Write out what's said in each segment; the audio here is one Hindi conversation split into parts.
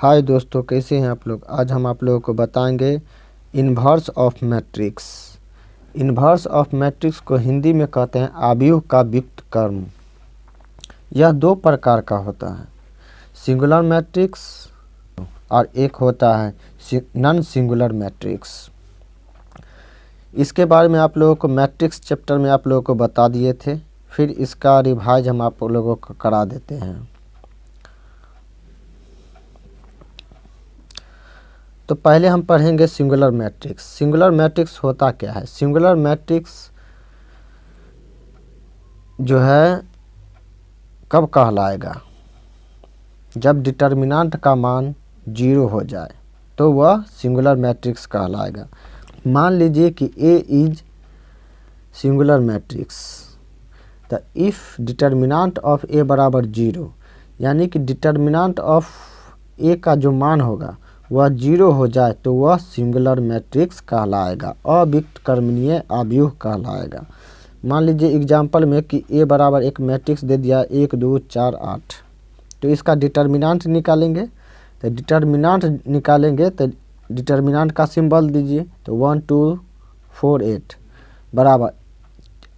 हाय दोस्तों, कैसे हैं आप लोग। आज हम आप लोगों को बताएंगे inverse of matrix. Inverse of matrix को हिंदी में कहते हैं आव्यूह का व्युत्क्रम। यह दो प्रकार का होता है, सिंगुलर मैट्रिक्स और एक होता है नॉन सिंगुलर मैट्रिक्स। इसके बारे में आप लोगों को मैट्रिक्स चैप्टर में आप लोगों को बता दिए थे, फिर इसका रिवाइज हम आप लोगों को करा देते हैं। तो पहले हम पढ़ेंगे सिंगुलर मैट्रिक्स। सिंगुलर मैट्रिक्स होता क्या है। सिंगुलर मैट्रिक्स जो है कब कहलाएगा, जब डिटर्मिनेंट का मान 0 हो जाए तो वह सिंगुलर मैट्रिक्स कहलाएगा। मान लीजिए कि A इज सिंगुलर मैट्रिक्स, तो इफ़ डिटर्मिनेंट ऑफ A बराबर 0, यानी कि डिटर्मिनेंट ऑफ A का जो मान होगा वह 0 हो जाए तो वह सिंगुलर मैट्रिक्स कहलाएगा, अव्युत्क्रमणीय आव्यूह कहलाएगा। मान लीजिए एग्जाम्पल में कि A बराबर एक मैट्रिक्स दे दिया 1 2 4 8, तो इसका डिटर्मिनेंट निकालेंगे। तो डिटर्मिनेंट निकालेंगे तो डिटर्मिनेंट का सिंबल दीजिए, तो 1 2 4 8 बराबर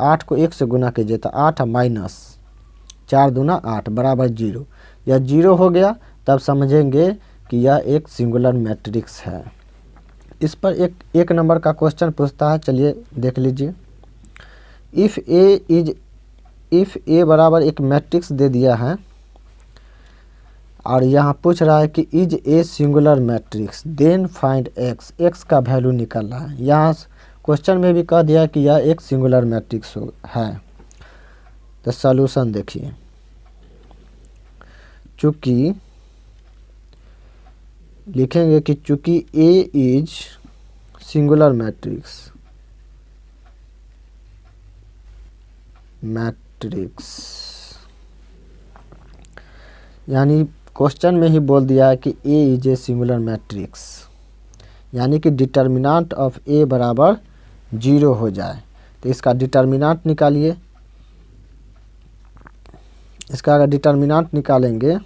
8 को 1 से गुना कीजिए तो 8 माइनस 4 दूना 8 बराबर 0। यह 0 हो गया तब समझेंगे कि यह एक सिंगुलर मैट्रिक्स है। इस पर एक नंबर का क्वेश्चन पूछता है, चलिए देख लीजिए। इफ़ ए बराबर एक मैट्रिक्स दे दिया है और यहाँ पूछ रहा है कि is A singular matrix then find X, X का वैल्यू निकालना है। यहाँ क्वेश्चन में भी कह दिया कि यह एक सिंगुलर मैट्रिक्स है। तो सॉल्यूशन देखिए, चूँकि लिखेंगे कि चूँकि ए इज सिंगुलर मैट्रिक्स यानी क्वेश्चन में ही बोल दिया है कि ए इज ए सिंगुलर मैट्रिक्स, यानी कि डिटर्मिनेंट ऑफ ए बराबर 0 हो जाए तो इसका डिटर्मिनेंट निकालिए। इसका अगर डिटर्मिनेंट निकालेंगे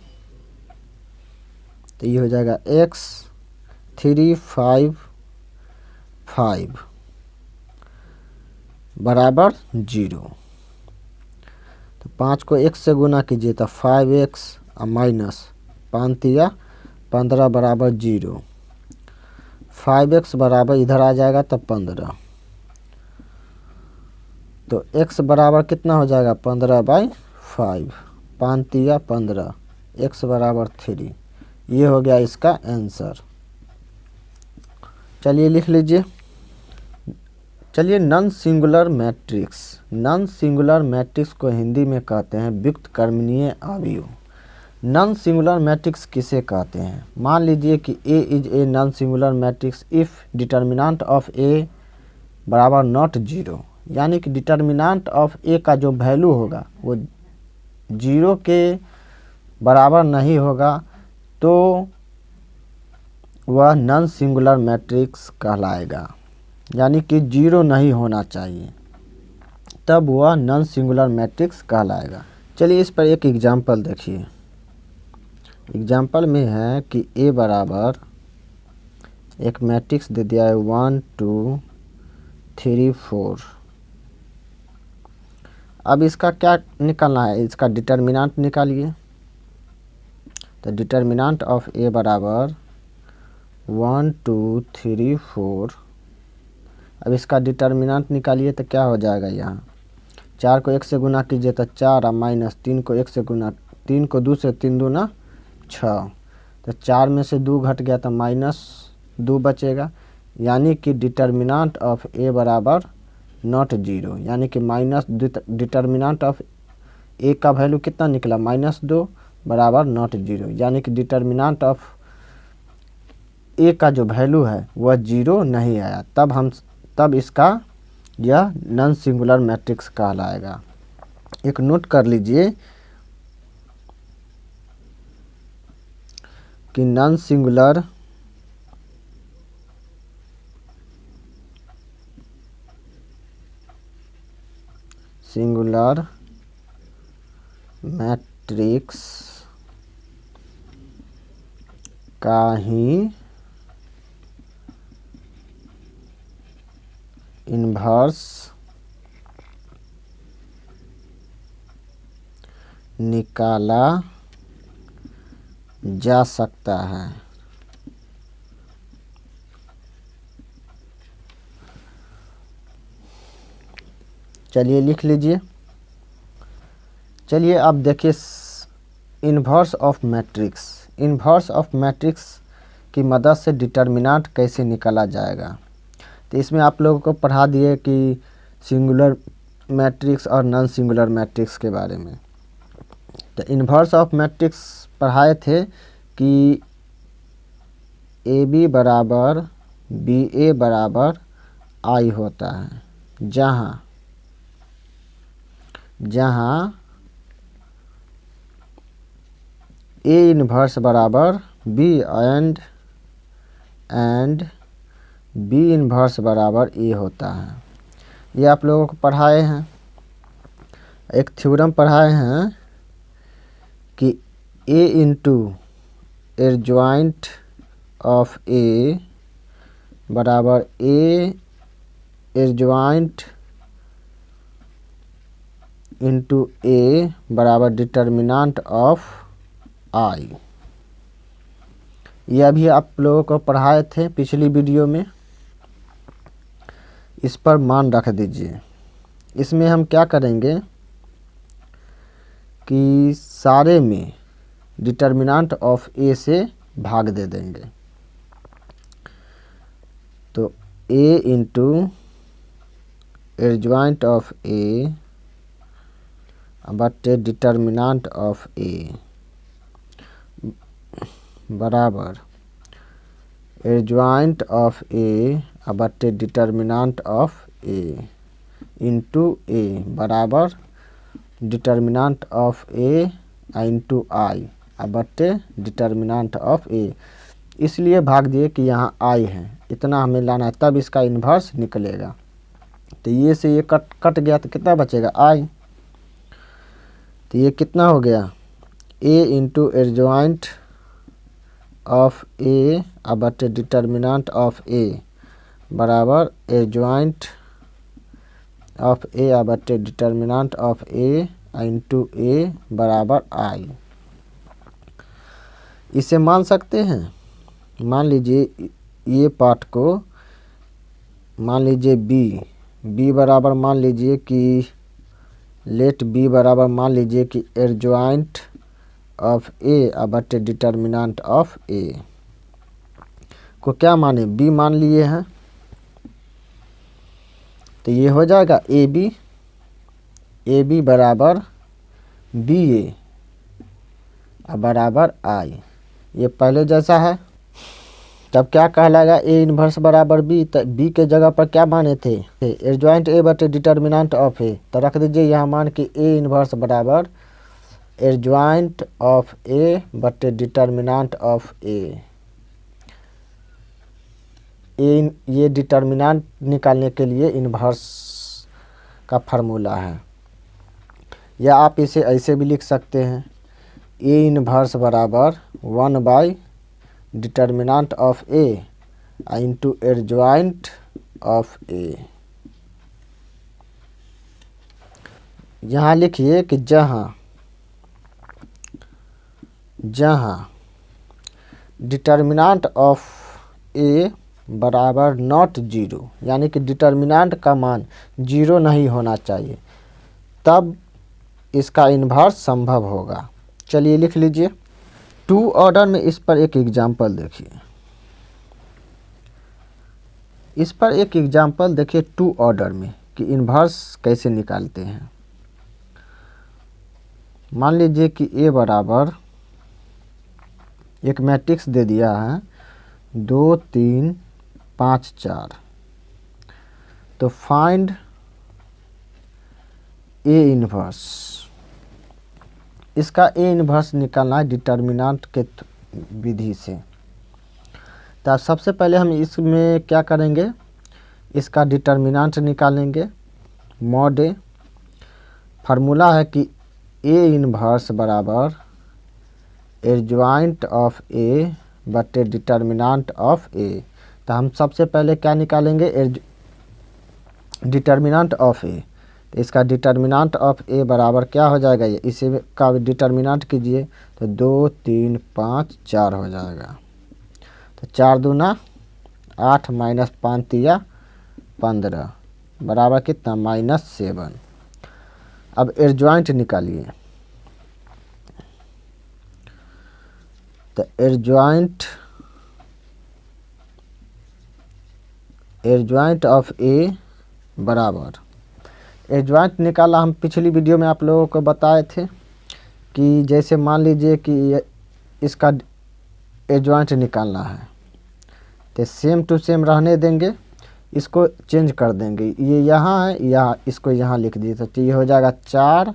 तो ये हो जाएगा x 3 5 5 बराबर 0। तो 5 को 1 से गुना कीजिए तो 5x और माइनस 5 या 15 बराबर 0। 5x बराबर इधर आ जाएगा तो 15, तो x बराबर कितना हो जाएगा 15/5, 5 या 15, x बराबर 3। ये हो गया इसका आंसर। चलिए लिख लीजिए। चलिए non singular matrix. Non singular matrix को हिंदी में कहते हैं व्युत्क्रमणीय आव्यूह। नॉन सिंगुलर मैट्रिक्स किसे कहते हैं। मान लीजिए कि A is a non singular matrix if determinant of A बराबर नॉट 0, यानी कि डिटर्मिनेंट ऑफ A का जो वैल्यू होगा वो 0 के बराबर नहीं होगा तो वह नॉन सिंगुलर मैट्रिक्स कहलाएगा, यानी कि 0 नहीं होना चाहिए, तब वह नॉन सिंगुलर मैट्रिक्स कहलाएगा। चलिए इस पर एक एग्जांपल देखिए। एग्जांपल में है कि A बराबर एक मैट्रिक्स दे दिया है 1 2 3 4। अब इसका क्या निकालना है, इसका डिटर्मिनेंट निकालिए। तो डिटर्मिनेंट ऑफ A बराबर 1 2 3 4। अब इसका डिटर्मिनेंट निकालिए तो क्या हो जाएगा, यहाँ 4 को 1 से गुना कीजिए तो 4 और माइनस 3 को 1 से गुना, 3 को 2 से 3 दूना 6, तो 4 में से 2 घट गया तो -2 बचेगा, यानी कि डिटर्मिनेंट ऑफ A बराबर नॉट 0, यानी कि माइनस डिटर्मिनेंट ऑफ A का वैल्यू कितना निकला -2 बराबर नॉट 0, यानी कि डिटर्मिनेंट ऑफ A का जो वैल्यू है वह 0 नहीं आया, तब इसका यह नॉन सिंगुलर मैट्रिक्स कहलाएगा। एक नोट कर लीजिए कि नॉन सिंगुलर मैट्रिक्स का ही इन्वर्स निकाला जा सकता है। चलिए लिख लीजिए। चलिए अब देखिए inverse of matrix. Inverse of matrix की मदद से डिटर्मिनेंट कैसे निकाला जाएगा। तो इसमें आप लोगों को पढ़ा दिए कि सिंगुलर मैट्रिक्स और नॉन सिंगुलर मैट्रिक्स के बारे में। तो इन्वर्स ऑफ मैट्रिक्स पढ़ाए थे कि ए बी बराबर बी ए बराबर आई होता है, जहाँ ए इन्वर्स बराबर बी एंड बी इन्वर्स बराबर ए होता है। ये आप लोगों को पढ़ाए हैं। एक थ्योरम पढ़ाए हैं कि ए इंटू एडजॉइंट ऑफ ए बराबर ए एडजॉइंट इंटू ए बराबर डिटर्मिनेंट ऑफ आई। यह भी आप लोगों को पढ़ाए थे पिछली वीडियो में। इस पर मान रख दीजिए। इसमें हम क्या करेंगे कि सारे में डिटर्मिनेंट ऑफ ए से भाग दे देंगे। तो ए इंटू एडजॉइंट ऑफ ए बटे डिटर्मिनेंट ऑफ ए बराबर एडजॉइंट ऑफ ए बटे डिटर्मिनेंट ऑफ ए इंटू ए बराबर डिटर्मिनेंट ऑफ ए इंटू आई बटे डिटर्मिनेंट ऑफ ए। इसलिए भाग दिए कि यहाँ आई है, इतना हमें लाना है, तब इसका इन्वर्स निकलेगा। तो ये से ये कट गया तो कितना बचेगा आई। तो ये कितना हो गया ए इंटू एडजॉइंट ऑफ ए बटे डिटर्मिनेंट ऑफ ए बराबर एडजॉइंट ऑफ ए बटे डिटर्मिनेंट ऑफ ए इंटू ए बराबर आई। इसे मान सकते हैं। मान लीजिए ये पार्ट को मान लीजिए बी बराबर मान लीजिए कि लेट बी बराबर मान लीजिए कि एडजॉइंट ऑफ ए बटे डिटर्मिनेंट ऑफ ए को क्या माने बी मान लिए हैं। तो ये हो जाएगा ए बी बराबर बी ए बराबर आई। ये पहले जैसा है। तब क्या कहलाएगा ए इन्वर्स बराबर बी। तो बी के जगह पर क्या माने थे एडजॉइंट ए बटे डिटर्मिनेंट ऑफ ए। तो रख दीजिए यहाँ मान कि ए इन्वर्स बराबर एडजॉइंट ऑफ ए बटे डिटर्मिनेंट ऑफ ए। ये डिटर्मिनेंट निकालने के लिए इन्वर्स का फार्मूला है। या आप इसे ऐसे भी लिख सकते हैं ए इन्वर्स बराबर 1 by determinant of A into adjoint of A. यहाँ लिखिए कि जहाँ डिटर्मिनेंट ऑफ ए बराबर नॉट जीरो, यानी कि डिटर्मिनेंट का मान जीरो नहीं होना चाहिए, तब इसका इन्वर्स संभव होगा। चलिए लिख लीजिए। 2 ऑर्डर में इस पर एक एग्जाम्पल देखिए। इस पर एक एग्जाम्पल देखिए 2 ऑर्डर में कि इन्वर्स कैसे निकालते हैं। मान लीजिए कि ए बराबर एक मैट्रिक्स दे दिया है 2 3 5 4। तो फाइंड ए इन्वर्स। इसका ए इन्वर्स निकालना है डिटर्मिनेंट के विधि से। तो सबसे पहले हम इसमें क्या करेंगे, इसका डिटर्मिनेंट निकालेंगे। मॉड ए फार्मूला है कि ए इन्वर्स बराबर एडजॉइंट ऑफ ए बटे डिटर्मिनांट ऑफ ए। तो हम सबसे पहले क्या निकालेंगे, डिटर्मिनांट ऑफ ए। तो इसका डिटर्मिनांट ऑफ ए बराबर क्या हो जाएगा, ये इसी का डिटर्मिनांट कीजिए तो 2 3 5 4 हो जाएगा। तो 4 दूना 8 माइनस 5 तिया 15 बराबर कितना -7। अब एडजॉइंट निकालिए। तो एडजॉइंट ऑफ ए बराबर, एडजॉइंट निकाला हम पिछली वीडियो में आप लोगों को बताए थे कि जैसे मान लीजिए कि इसका एडजॉइंट निकालना है तो सेम टू सेम रहने देंगे, इसको चेंज कर देंगे। ये यहाँ है, यहाँ इसको यहाँ लिख दिए तो ये हो जाएगा 4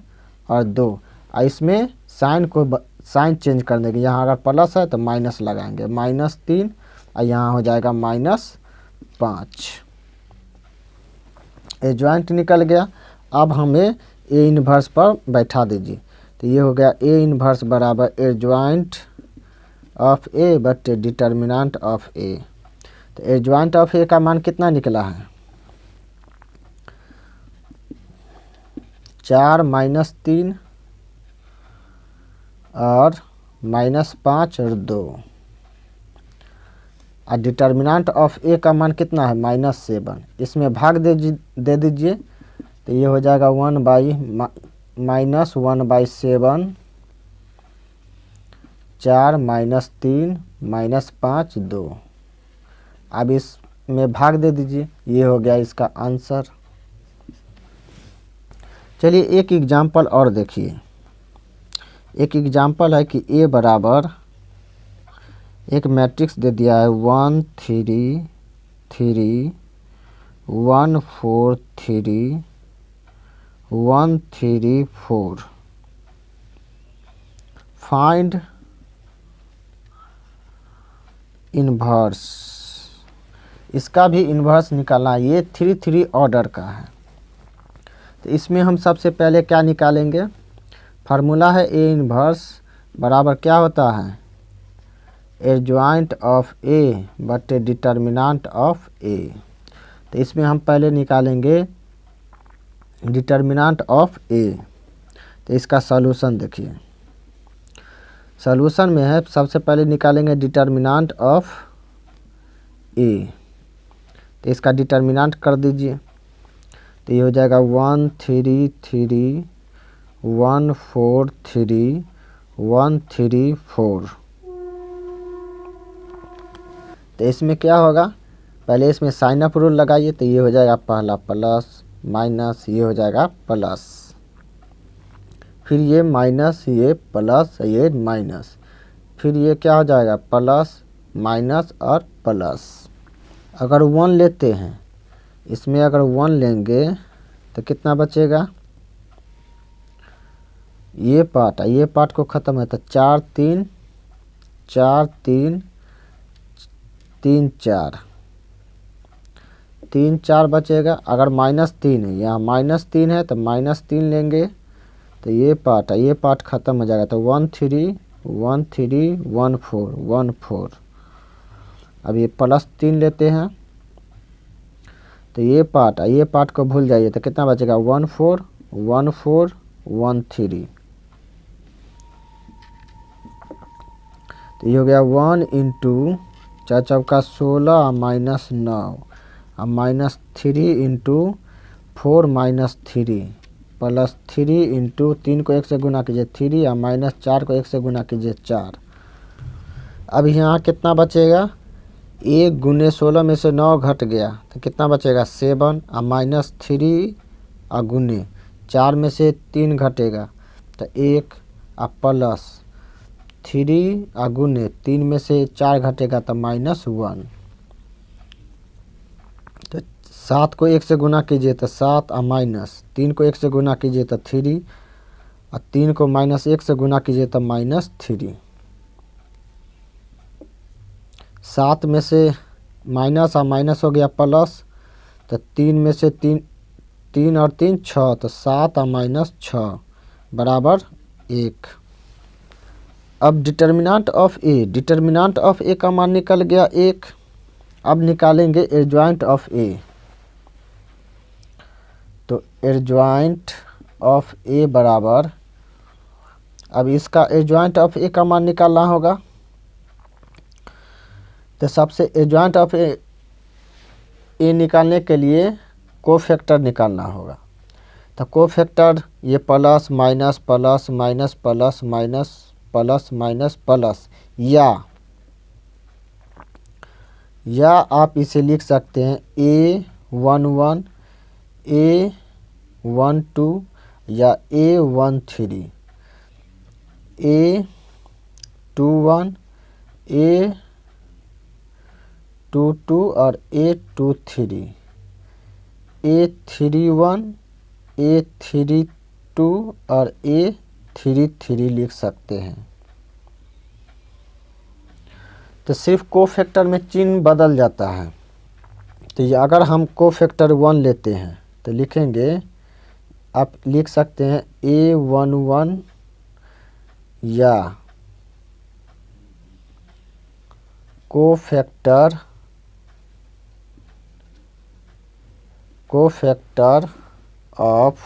और 2। और इसमें साइन चेंज कर देंगे, यहाँ अगर प्लस है तो माइनस लगाएंगे, -3 और यहाँ हो जाएगा -5। एडजॉइंट निकल गया। अब हमें ए इन्वर्स पर बैठा दीजिए। तो ये हो गया ए इन्वर्स बराबर एडजॉइंट ऑफ ए बटे डिटर्मिनांट ऑफ ए। तो एडजॉइंट ऑफ ए का मान कितना निकला है, 4 -3 और -5 और 2। और डिटर्मिनांट ऑफ ए का मान कितना है -7। इसमें भाग दे दीजिए तो ये हो जाएगा 1/-7 4 -3 -5 2। अब इसमें भाग दे दीजिए, ये हो गया इसका आंसर। चलिए एक एग्जाम्पल और देखिए। एक एग्जाम्पल है कि ए बराबर एक मैट्रिक्स दे दिया है 1 3 3 1 4 3 1 3 4। Find inverse. इसका भी इन्वर्स निकालना, ये 3 3 ऑर्डर का है। तो इसमें हम सबसे पहले क्या निकालेंगे, फार्मूला है ए इन्वर्स बराबर क्या होता है, एडजॉइंट ऑफ ए बटे डिटर्मिनांट ऑफ ए। तो इसमें हम पहले निकालेंगे डिटर्मिनांट ऑफ ए। तो इसका सॉल्यूशन देखिए, सॉल्यूशन में है सबसे पहले निकालेंगे डिटर्मिनांट ऑफ ए। तो इसका डिटर्मिनांट कर दीजिए तो ये हो जाएगा 1 3 3 1 4 3 1 3 4। तो इसमें क्या होगा, पहले इसमें साइन अप रूल लगाइए तो ये हो जाएगा पहला प्लस माइनस, ये हो जाएगा प्लस, फिर ये माइनस, ये प्लस, ये माइनस, फिर ये क्या हो जाएगा प्लस माइनस और प्लस। अगर 1 लेते हैं, इसमें अगर 1 लेंगे तो कितना बचेगा, ये पार्ट को ख़त्म है तो 4 3 4 3 3 4 3 4 बचेगा। अगर -3 है, यहाँ -3 है तो -3 लेंगे तो ये पार्ट ख़त्म हो जाएगा तो 1 3 1 3 1 4 1 4। अब ये +3 लेते हैं तो ये पार्ट को भूल जाइए तो कितना बचेगा 1 4 1 4 1 3। तो ये हो गया 1 × 4 चौका 16 -9 और -3 × 4 -3 +3 × 3 को 1 से गुना कीजिए 3 और -4 को 1 से गुना कीजिए 4। अब यहाँ कितना बचेगा, 1 × 16 में से 9 घट गया तो कितना बचेगा 7 और -3 और गुने 4 में से 3 घटेगा तो 1 और +3 और गुने 3 में से 4 घटेगा तो -1। तो 7 को 1 से गुना कीजिए तो 7 और -3 को 1 से गुना कीजिए तो 3 और 3 को -1 से गुना कीजिए तो -3। 7 में से माइनस और माइनस हो गया प्लस तो 3 में से 3 और 3 6 तो 7 और -6 बराबर 1। अब डिटर्मिनेंट ऑफ ए का मान निकल गया 1। अब निकालेंगे एडजॉइंट ऑफ ए। तो एडजॉइंट ऑफ ए बराबर, अब इसका एडजॉइंट ऑफ ए का मान निकालना होगा। तो सबसे एडजॉइंट ऑफ ए निकालने के लिए कोफैक्टर निकालना होगा। तो कोफैक्टर ये plus minus plus minus plus minus plus minus plus, या आप इसे लिख सकते हैं A11 A12 या A13, A21 A22 और A23, A31 A32 और A33 लिख सकते हैं। तो सिर्फ कोफैक्टर में चिन्ह बदल जाता है। तो ये अगर हम कोफैक्टर 1 लेते हैं तो लिखेंगे, आप लिख सकते हैं A11 या कोफैक्टर ऑफ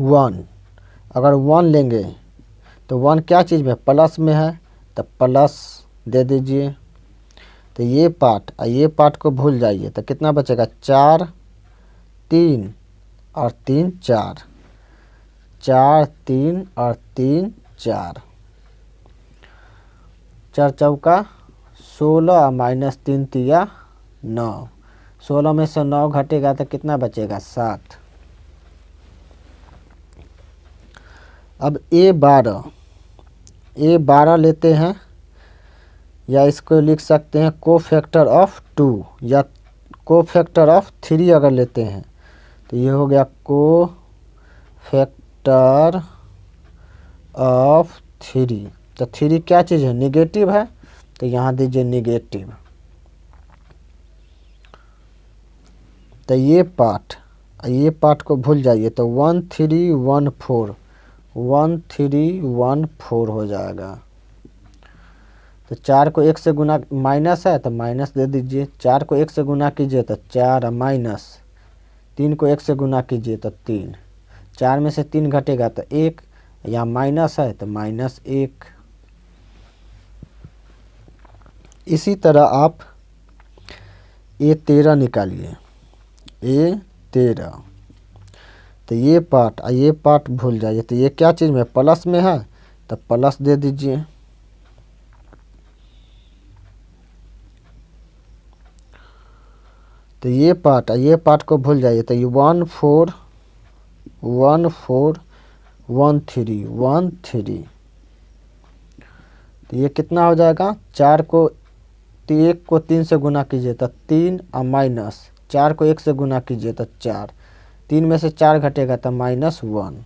1। अगर 1 लेंगे तो 1 क्या चीज़ में, प्लस में है, तो प्लस दे दीजिए। तो ये पार्ट को भूल जाइए। तो कितना बचेगा, 4 3 और 3 4, 4 3 और 3 4, 4 चौका 16 माइनस 3 तिया 9, 16 में से 9 घटेगा तो कितना बचेगा, 7। अब A12 लेते हैं, या इसको लिख सकते हैं कोफैक्टर ऑफ 2 या कोफैक्टर ऑफ 3 अगर लेते हैं तो ये हो गया कोफैक्टर ऑफ 3। तो 3 क्या चीज़ है, निगेटिव है, तो यहाँ दीजिए निगेटिव। तो ये पार्ट को भूल जाइए। तो 1314 1314 हो जाएगा। तो 4 को 1 से गुना, माइनस है तो माइनस दे दीजिए। 4 को 1 से गुना कीजिए तो 4 माइनस, 3 को 1 से गुना कीजिए तो 3, 4 में से 3 घटेगा तो 1, यहाँ माइनस है तो -1। इसी तरह आप A13 निकालिए, A13। तो ये पार्ट भूल जाइए। तो ये क्या चीज़ में, प्लस में है, तो प्लस दे दीजिए। तो ये पार्ट को भूल जाइए। तो ये 1413। तो ये कितना हो जाएगा, 1 को 3 से गुना कीजिए तो 3 और माइनस, 4 को 1 से गुना कीजिए तो 4, 3 में से 4 घटेगा तो -1।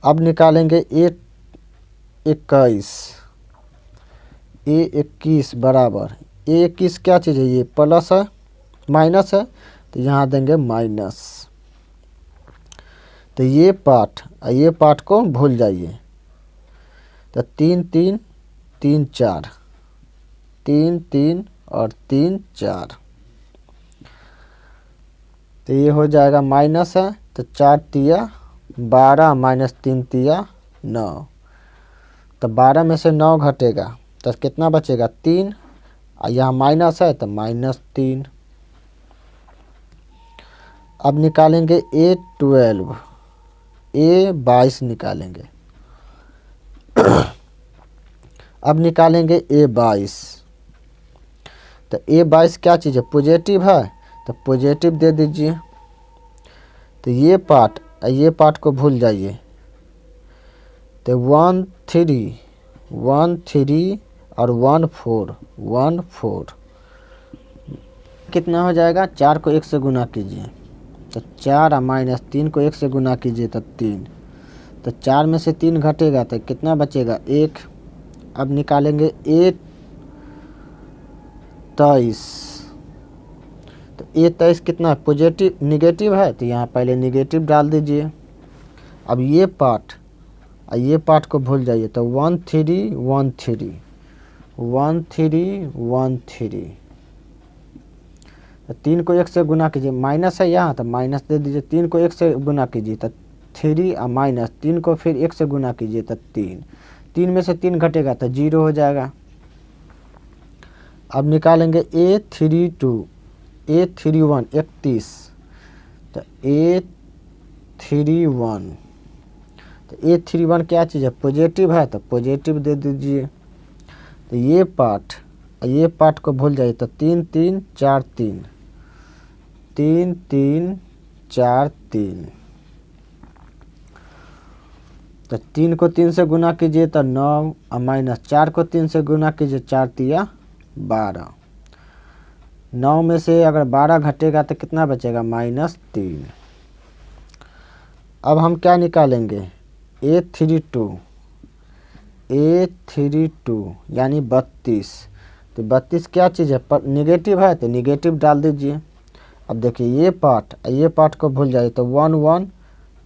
अब निकालेंगे A21 बराबर, A21 क्या चीज़ है, ये प्लस है माइनस है, तो यहाँ देंगे माइनस। तो ये पार्ट को भूल जाइए। तो 3 3 3 4, 3 3 और 3 4। तो ये हो जाएगा माइनस है, तो 4 तिया 12 माइनस 3 तिया 9। तो 12 में से 9 घटेगा तो कितना बचेगा, 3, और यहाँ माइनस है तो -3। अब निकालेंगे A22 निकालेंगे। अब निकालेंगे A22। तो A22 क्या चीज़ है, पॉजिटिव है, तो पॉजिटिव दे दीजिए। तो ये पार्ट को भूल जाइए। तो 13 और 14 कितना हो जाएगा, 4 को 1 से गुना कीजिए तो 4 और माइनस 3 को 1 से गुना कीजिए तो 3। तो 4 में से 3 घटेगा तो कितना बचेगा, 1। अब निकालेंगे A23। तो A23 कितना, पॉजिटिव निगेटिव है, तो यहाँ पहले निगेटिव डाल दीजिए। अब ये पार्ट ये पार्ट को भूल जाइए। तो 1 3 1 3 1 3 1 3। तो 3 को 1 से गुना कीजिए, माइनस है यहाँ तो माइनस दे दीजिए। 3 को 1 से गुना कीजिए तो 3 और माइनस 3 को फिर 1 से गुना कीजिए तो 3। 3 में से 3 घटेगा तो 0 हो जाएगा। अब निकालेंगे A32 A31 31। तो A31 तो A31 क्या चीज़ है, पॉजिटिव है तो पॉजिटिव दे दीजिए। तो ये पार्ट को भूल जाइए। तो 3 3 4 3 3 3 4 3। तो 3 को 3 से गुना कीजिए तो 9 और माइनस 4 को 3 से गुना कीजिए 4 3 12। 9 में से अगर 12 घटेगा तो कितना बचेगा, -3। अब हम क्या निकालेंगे, A32 यानी 32। तो 32 क्या चीज़ है, निगेटिव है तो निगेटिव डाल दीजिए। अब देखिए ये पार्ट को भूल जाइए। तो 1 1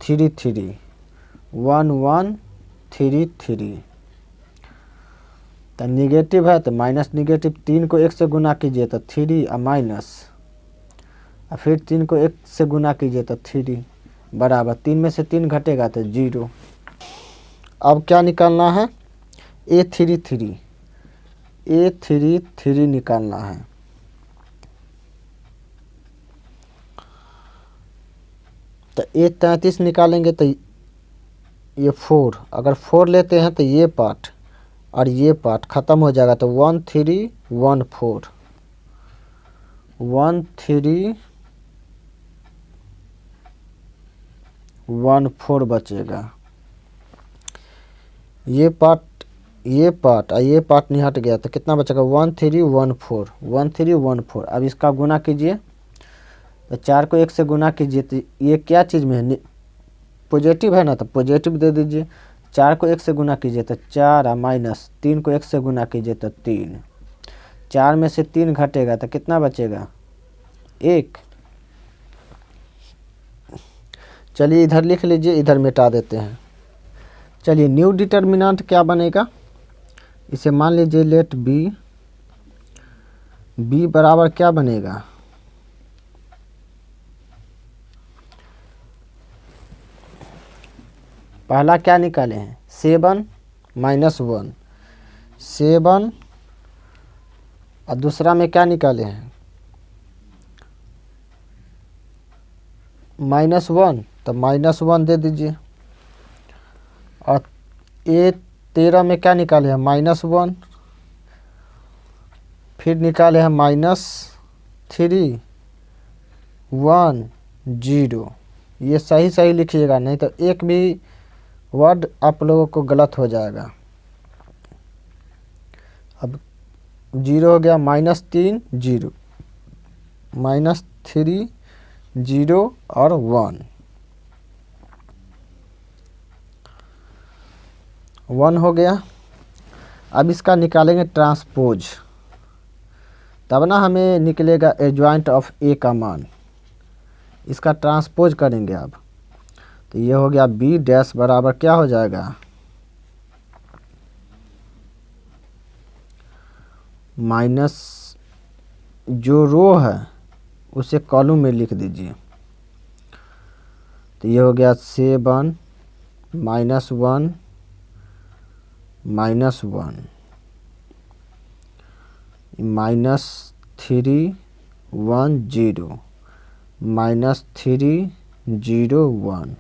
3 3 1 1 3 3। तो निगेटिव है तो माइनस निगेटिव। 3 को 1 से गुना कीजिए तो 3 और माइनस, और फिर 3 को 1 से गुना कीजिए तो 3 बराबर 3 में से 3 घटेगा तो 0। अब क्या निकालना है, A33 निकालना है। तो A33 निकालेंगे तो ये 4, अगर 4 लेते हैं तो ये पार्ट और ये पार्ट ख़त्म हो जाएगा। तो 1 3 1 4 1 3 1 4 बचेगा। ये पार्ट और ये पार्ट नहीं हट गया तो कितना बचेगा, 1 3 1 4 1 3 1 4। अब इसका गुना कीजिए तो 4 को 1 से गुना कीजिए तो ये क्या चीज़ में है, पॉजिटिव है ना, तो पॉजिटिव दे दीजिए। 4 को 1 से गुना कीजिए तो 4 और माइनस 3 को 1 से गुना कीजिए तो 3। 4 में से 3 घटेगा तो कितना बचेगा, 1। चलिए इधर लिख लीजिए, इधर मिटा देते हैं। चलिए न्यू डिटर्मिनेंट क्या बनेगा, इसे मान लीजिए लेट बी बराबर क्या बनेगा, पहला क्या निकाले हैं 7 -1 7, और दूसरा में क्या निकाले हैं -1 तो -1 दे दीजिए। और A13 में क्या निकाले हैं -1, फिर निकाले हैं -3 1 0। ये सही लिखिएगा, नहीं तो एक भी वर्ड आप लोगों को गलत हो जाएगा। अब 0 हो गया, -3 0 -3 0 और 1 हो गया। अब इसका निकालेंगे ट्रांसपोज, तब ना हमें निकलेगा एडजॉइंट ऑफ ए का मान। इसका ट्रांसपोज करेंगे अब तो ये हो गया B डैश बराबर क्या हो जाएगा, माइनस जो रो है उसे कॉलम में लिख दीजिए। तो ये हो गया 7 -1 -1 -3 1 0 -3 0 1।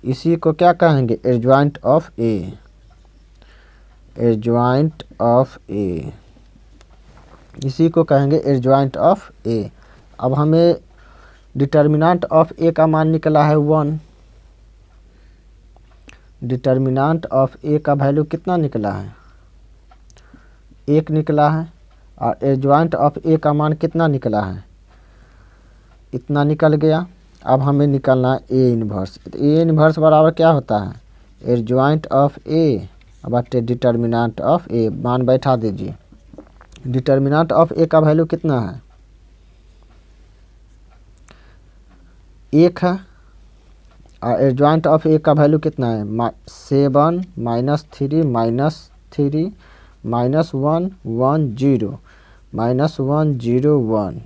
इसी को क्या कहेंगे, एडजॉइंट ऑफ ए। इसी को कहेंगे एडजॉइंट ऑफ ए। अब हमें डिटर्मिनेंट ऑफ ए का मान निकला है 1। डिटर्मिनेंट ऑफ ए का वैल्यू कितना निकला है, 1 निकला है। और एडजॉइंट ऑफ ए का मान कितना निकला है, इतना निकल गया। अब हमें निकालना है ए इन्वर्स। तो ए इन्वर्स बराबर क्या होता है, एडजॉइंट ऑफ ए बटे डिटर्मिनेंट ऑफ ए। मान बैठा दीजिए। डिटर्मिनेंट ऑफ ए का वैल्यू कितना है, 1 है। और एडजॉइंट ऑफ ए का वैल्यू कितना है 7 -3 -3 -1 1 0 -1 0 1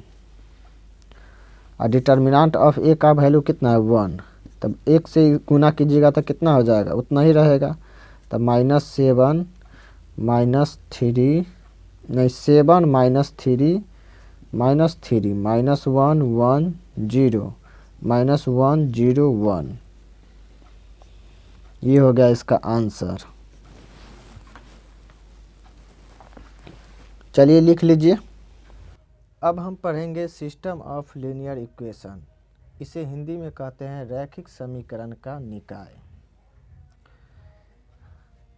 और डिटर्मिनेंट ऑफ ए का वैल्यू कितना है 1। तब 1 से गुना कीजिएगा तो कितना हो जाएगा उतना ही रहेगा। तब -7 -3 नहीं 7 -3 -3 -1 1 0 -1 0 1 ये हो गया इसका आंसर। चलिए लिख लीजिए। अब हम पढ़ेंगे सिस्टम ऑफ लीनियर इक्वेशन। इसे हिंदी में कहते हैं रैखिक समीकरण का निकाय।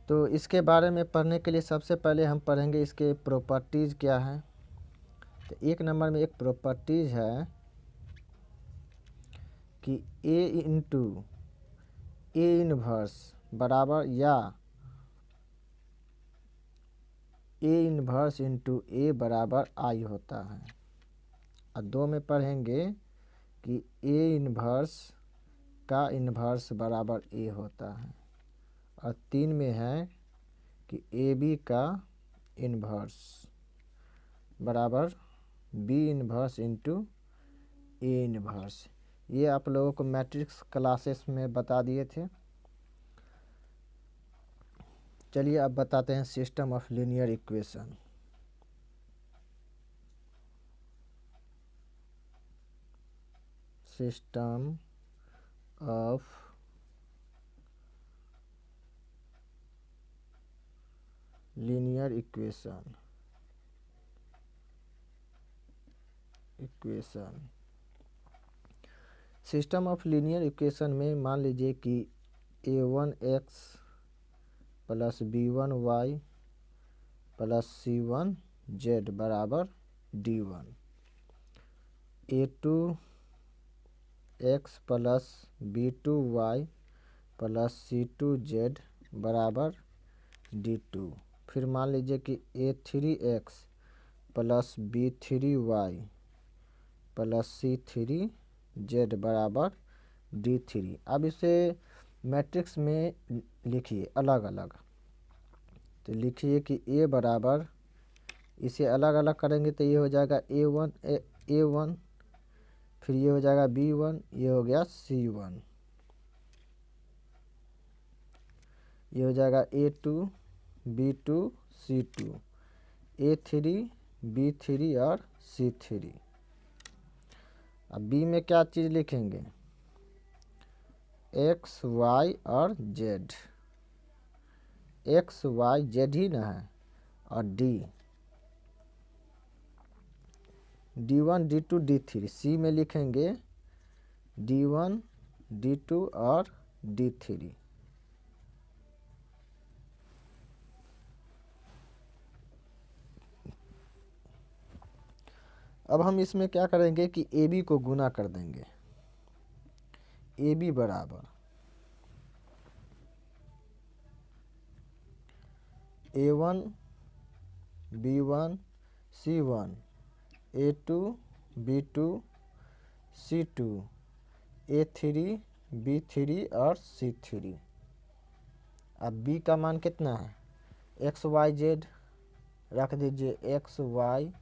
तो इसके बारे में पढ़ने के लिए सबसे पहले हम पढ़ेंगे इसके प्रॉपर्टीज़ क्या हैं। तो 1 नंबर में एक प्रॉपर्टीज़ है कि ए इंटू ए इनवर्स बराबर या ए इनवर्स इंटू ए बराबर आई होता है। और 2 में पढ़ेंगे कि ए इनवर्स का इनवर्स बराबर ए होता है। और 3 में है कि ए बी का इनवर्स बराबर B inverse into A inverse. ये आप लोगों को मैट्रिक्स क्लासेस में बता दिए थे। चलिए अब बताते हैं system of linear equation. System of linear equation system of linear equation में मान लीजिए कि a1x plus b1y plus c1z बराबर d1, a2x plus b2y plus c2z बराबर d2। फिर मान लीजिए कि a3x plus b3y plus c3z बराबर d3। अब इसे मैट्रिक्स में लिखिए अलग अलग। तो लिखिए कि a बराबर, इसे अलग अलग करेंगे तो ये हो जाएगा a1, फिर ये हो जाएगा b1, ये हो गया c1, ये हो जाएगा a2 b2 c2, a3 b3 और c3। अब b में क्या चीज़ लिखेंगे x y और z, x y z ही ना है। और d1 d2 d3, c में लिखेंगे d1 d2 और d3। अब हम इसमें क्या करेंगे कि ए बी को गुना कर देंगे। ए बी बराबर a1 b1 c1 a2 b2 c2 a3 b3 और c3। अब b का मान कितना है एक्स वाई जेड, रख दीजिए एक्स वाई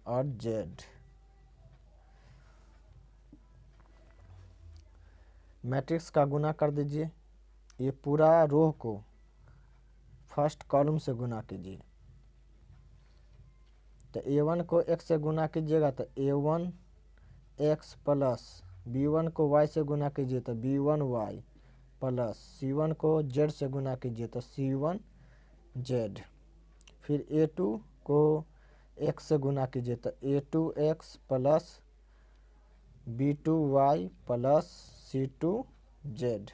और जेड। मैट्रिक्स का गुना कर दीजिए। ये पूरा रो को फर्स्ट कॉलम से गुना कीजिए। तो a1 को x से गुना कीजिएगा तो a1 x प्लस b1 को y से गुना कीजिए तो b1 y प्लस c1 को z से गुना कीजिए तो c1 z। फिर a2 को x से गुना कीजिए तो a2x plus b2y plus c2z।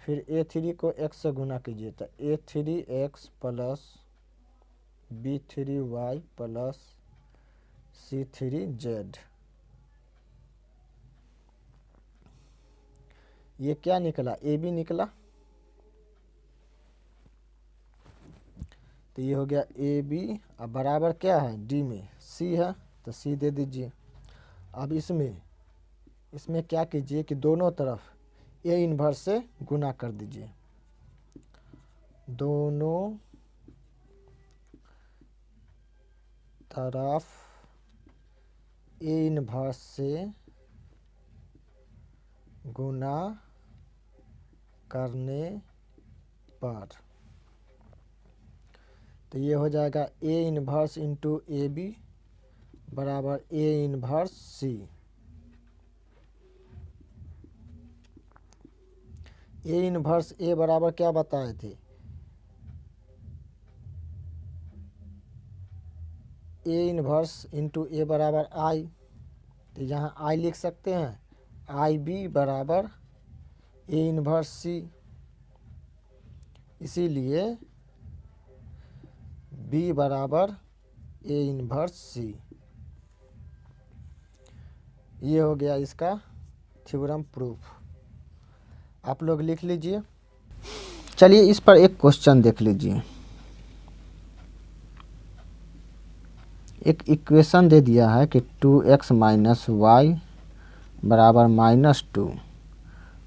फिर a3 को x से गुना कीजिए तो a3x plus b3y plus c3z। ये क्या निकला ए बी निकला। तो ये हो गया ए बी। अब बराबर क्या है डी में सी है तो सी दे दीजिए। अब इसमें इसमें क्या कीजिए कि दोनों तरफ ए इन्वर्स से गुना कर दीजिए, दोनों तरफ ए इन्वर्स से गुना करने पर, तो ये हो जाएगा A inverse into A B बराबर A inverse C. A inverse ए बराबर क्या बताए थे, ए इन्वर्स इंटू ए बराबर आई, तो यहाँ आई लिख सकते हैं, आई बी बराबर ए इन्वर्स सी, इसीलिए बी बराबर ए इन्वर्स सी। ये हो गया इसका थ्योरम प्रूफ, आप लोग लिख लीजिए। चलिए इस पर एक क्वेश्चन देख लीजिए। एक इक्वेशन दे दिया है कि 2x माइनस वाई बराबर -2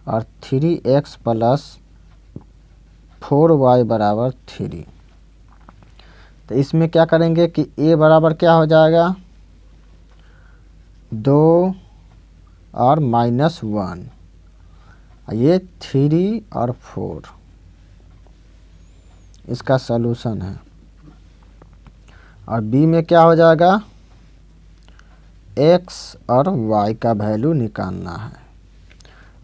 और 3x प्लस 4y बराबर 3। तो इसमें क्या करेंगे कि a बराबर क्या हो जाएगा 2 और -1, ये 3 और 4 इसका सलूशन है। और b में क्या हो जाएगा x और y का वैल्यू निकालना है।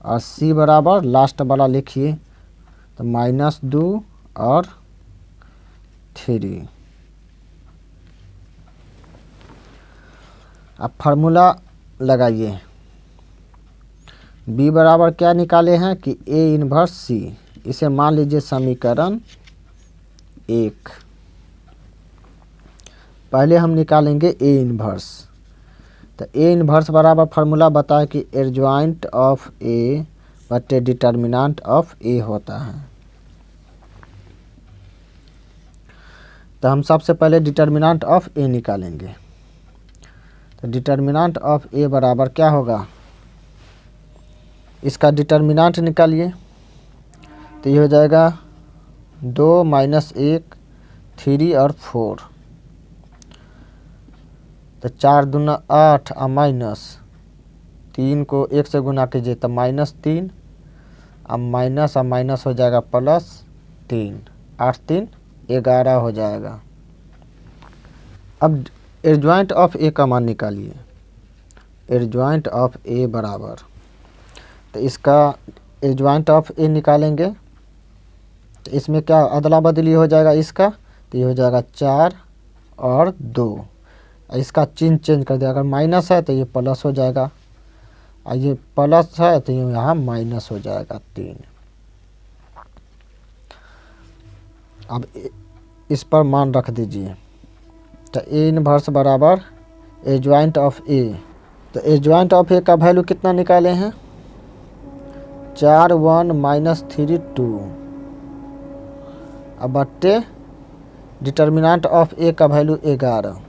और c बराबर लास्ट वाला लिखिए, तो -2 और 3। अब फार्मूला लगाइए। b बराबर क्या निकाले हैं कि a इन्वर्स c, इसे मान लीजिए समीकरण 1। पहले हम निकालेंगे a इन्वर्स, तो a इन्वर्स बराबर फार्मूला बताए कि एडजॉइंट ऑफ a बटे डिटर्मिनेंट ऑफ a होता है। तो हम सबसे पहले डिटर्मिनेंट ऑफ a निकालेंगे। तो डिटर्मिनेंट ऑफ a बराबर क्या होगा, इसका डिटर्मिनेंट निकालिए, तो ये हो जाएगा 2 -1 3 और 4, तो 4 दूना 8 और -3 को 1 से गुना कीजिए तो -3, अब माइनस और माइनस हो जाएगा +3, 8 3 11 हो जाएगा। अब एडजॉइंट ऑफ ए का मान निकालिए। एडजॉइंट ऑफ ए बराबर, तो इसका एडजॉइंट ऑफ ए निकालेंगे, तो इसमें क्या अदला बदली हो जाएगा इसका, तो ये हो जाएगा 4 और 2। इसका चिन्ह चेंज कर दिया, अगर माइनस है तो ये प्लस हो जाएगा, और ये प्लस है तो ये यहाँ माइनस हो जाएगा 3। अब इस पर मान रख दीजिए, तो ए इन्वर्स बराबर एडजॉइंट ऑफ ए, तो एडजॉइंट ऑफ ए का वैल्यू कितना निकाले हैं 4 1 -3 2, अब बट्टे डिटर्मिनेंट ऑफ ए का वैल्यू 11,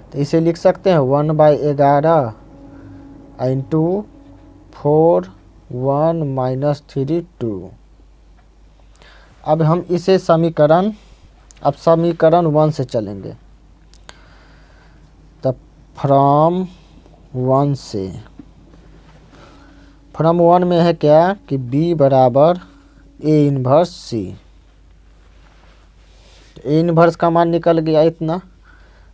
तो इसे लिख सकते हैं 1/11 इंटू 4 1 -3 2। अब हम इसे समीकरण 1 से चलेंगे, तब फ्रॉम 1 में है क्या कि b बराबर A inverse C. A inverse का मान निकल गया इतना,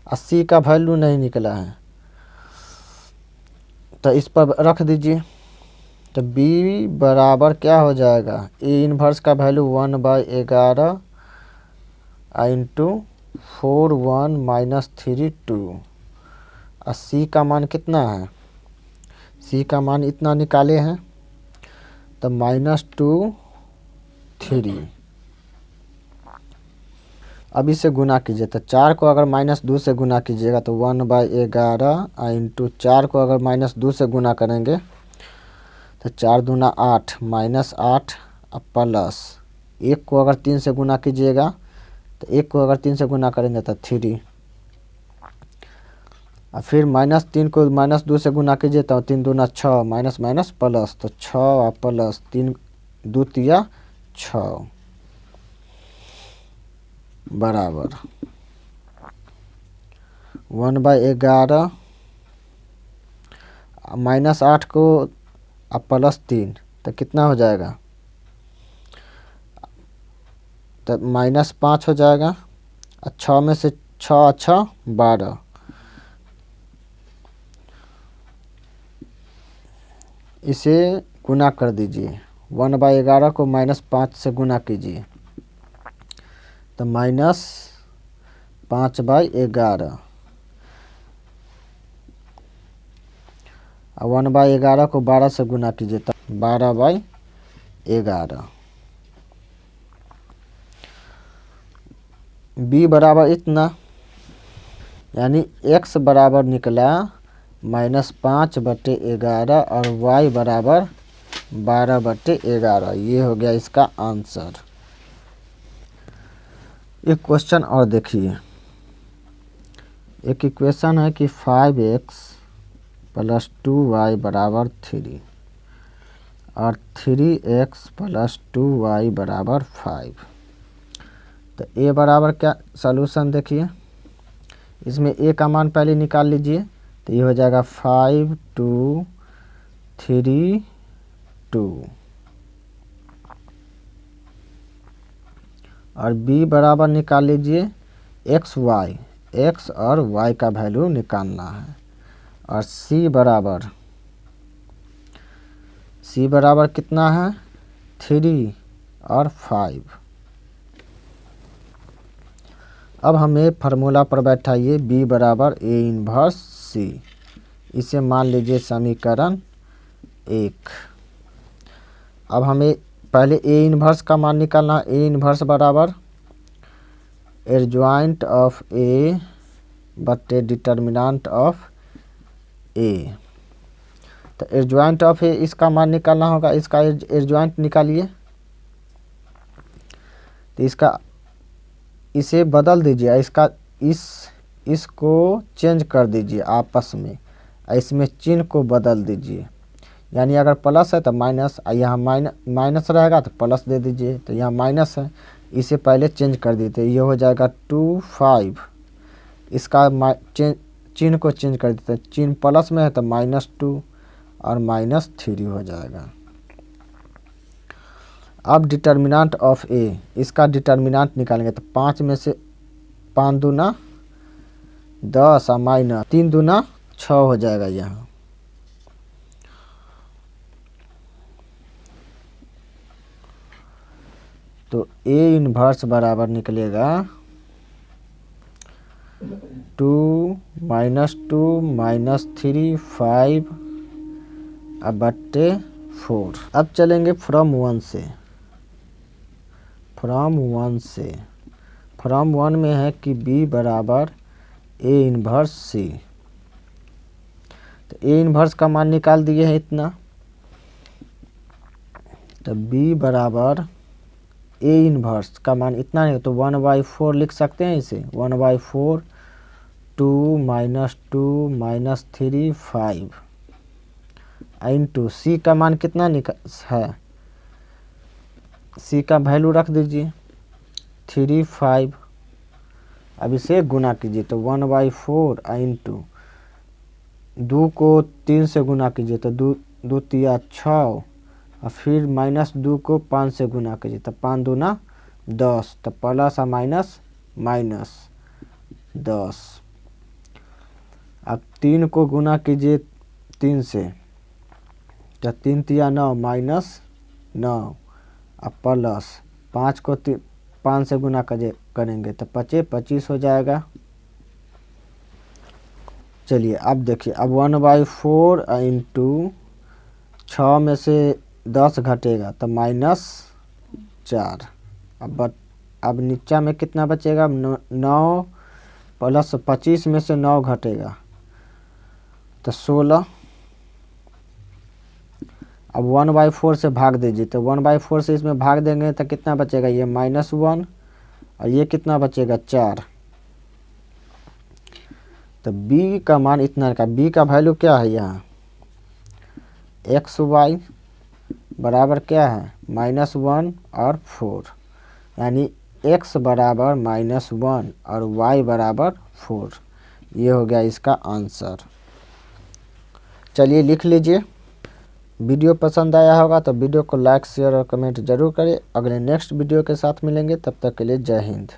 80 का वैल्यू नहीं निकला है, तो इस पर रख दीजिए। तो b बराबर क्या हो जाएगा, ए इन्वर्स का वैल्यू 1/11 इंटू 4 1 -3 2, और c का मान कितना है, c का मान इतना निकाले हैं, तो -2 3। अब इसे गुना कीजिए, तो 4 को अगर -2 से गुना कीजिएगा तो 1/11 इंटू 4 को अगर -2 से गुना करेंगे तो 4 दूना 8 -8 और प्लस 1 को अगर 3 से गुना कीजिएगा तो 1 को अगर 3 से गुना करेंगे तो 3। और फिर -3 को -2 से गुना कीजिए तो 3 दूना 6, माइनस माइनस प्लस, तो 6 और प्लस 3 2 तिया 6 बराबर 1/11 -8 को अब +3 तो कितना हो जाएगा, तो -5 हो जाएगा। 6 में से 6 6 12, इसे गुना कर दीजिए। 1/11 को -5 से गुना कीजिए तो -5/11, और 1/11 को 12 से गुना कीजिए तो 12/11। b बराबर इतना, यानी x बराबर निकला -5/11 और y बराबर 12/11। ये हो गया इसका आंसर। एक क्वेश्चन और देखिए, एक इक्वेशन है कि 5x + 2y = 3 और 3x + 2y = 5। तो a बराबर क्या सॉल्यूशन देखिए, इसमें a का मान पहले निकाल लीजिए तो ये हो जाएगा 5 2 3 2, और b बराबर निकाल लीजिए x और y का वैल्यू निकालना है, और c बराबर कितना है 3 और 5। अब हमें फार्मूला पर बैठाइए b बराबर a इन्वर्स c, इसे मान लीजिए समीकरण 1। अब हमें पहले a इन्वर्स का मान निकालना है। a इन्वर्स बराबर एडजॉइंट ऑफ a बटे डिटर्मिनेंट ऑफ a। तो एडजॉइंट ऑफ a इसका मान निकालना होगा, इसका एडजॉइंट निकालिए। तो इसे बदल दीजिए, इसको चेंज कर दीजिए आपस में, इसमें चिन्ह को बदल दीजिए। यानी अगर प्लस है तो माइनस, यहाँ माइनस रहेगा तो प्लस दे दीजिए। तो यहाँ माइनस है, इसे पहले चेंज कर देते, ये हो जाएगा 2 5। इसका चिन्ह को चेंज कर देते, चिन्ह प्लस में है तो -2 और -3 हो जाएगा। अब डिटर्मिनेंट ऑफ a, इसका डिटर्मिनेंट निकालेंगे तो 5 में से 5 दूना 10 और -3 दूना 6 हो जाएगा यहाँ। तो a इन्वर्स बराबर निकलेगा 2 -2 -3 5 बट्टे 4। अब चलेंगे फ्रॉम 1 से। फ्रॉम 1 में है कि b बराबर a इन्वर्स c। तो a इन्वर्स का मान निकाल दिए हैं इतना, तो b बराबर a इन्वर्स का मान इतना नहीं तो 1/4 लिख सकते हैं इसे। 1/4 2 -2 -3 5 इंटू c का मान कितना है, c का वैल्यू रख दीजिए 3 5। अब इसे गुना कीजिए तो 1/4 इंटू 2 को 3 से गुना कीजिए तो 2 तिया 6, और फिर -2 को 5 से गुना कीजिए तो 5 दूना 10, तो प्लस और माइनस -10। अब 3 को गुना कीजिए 3 से तो 3 तिया 9 -9, अब प्लस 5 को 5 से गुना करेंगे तो 25 हो जाएगा। चलिए अब देखिए, अब 1/4 इंटू 6 में से 10 घटेगा तो -4। अब नीचा में कितना बचेगा 9 प्लस 25 में से 9 घटेगा तो 16। अब 1/4 से भाग दीजिए तो 1/4 से इसमें भाग देंगे तो कितना बचेगा, ये -1 और ये कितना बचेगा 4। तो b का मान इतना का, b का वैल्यू क्या है यहाँ xy बराबर क्या है -1 और 4, यानी x बराबर -1 और y बराबर 4। ये हो गया इसका आंसर। चलिए लिख लीजिए। वीडियो पसंद आया होगा तो वीडियो को लाइक शेयर और कमेंट जरूर करें। अगले नेक्स्ट वीडियो के साथ मिलेंगे, तब तक के लिए जय हिंद।